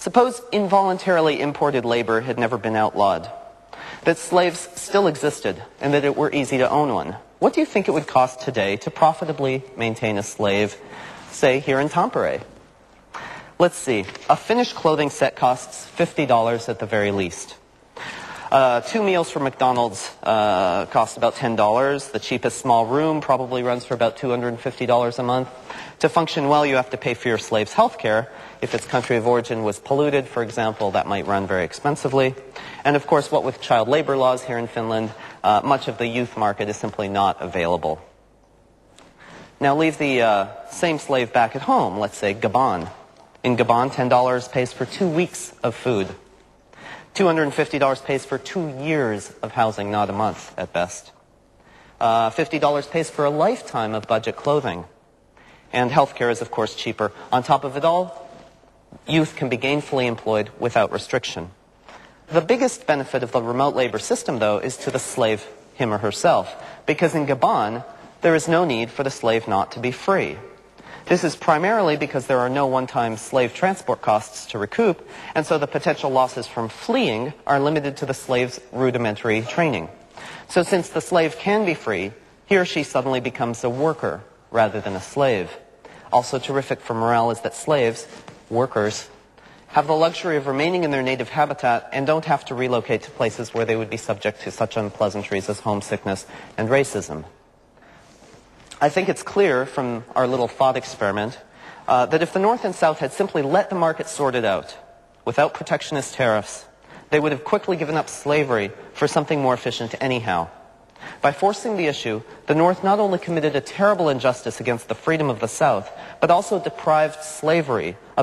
Suppose involuntarily imported labor had never been outlawed, that slaves still existed, and that it were easy to own one. What do you think it would cost today to profitably maintain a slave, say, here in Tampere? Let's see. A finished clothing set costs $50 at the very least. 2 meals from McDonald's cost about $10. The cheapest small room probably runs for about $250 a month. To function well, you have to pay for your slave's health care. If its country of origin was polluted, for example, that might run very expensively. And of course, what with child labor laws here in Finland, much of the youth market is simply not available. Now leave the same slave back at home, let's say Gabon. In Gabon, $10 pays for 2 weeks of food. $250 pays for 2 years of housing, not a month at best. $50 pays for a lifetime of budget clothing. And healthcare is, of course, cheaper. On top of it all, youth can be gainfully employed without restriction. The biggest benefit of the remote labor system, though, is to the slave, him or herself, because in Gabon, there is no need for the slave not to be free. This is primarily because there are no one-time slave transport costs to recoup, and so the potential losses from fleeing are limited to the slave's rudimentary training. So since the slave can be free, he or she suddenly becomes a worker rather than a slave. Also terrific for morale is that slaves, workers, have the luxury of remaining in their native habitat and don't have to relocate to places where they would be subject to such unpleasantries as homesickness and racism. I think it's clear from our little thought experiment that if the North and South had simply let the market sort it out without protectionist tariffs, they would have quickly given up slavery for something more efficient anyhow. By forcing the issue, the North not only committed a terrible injustice against the freedom of the South, but also deprived slavery of its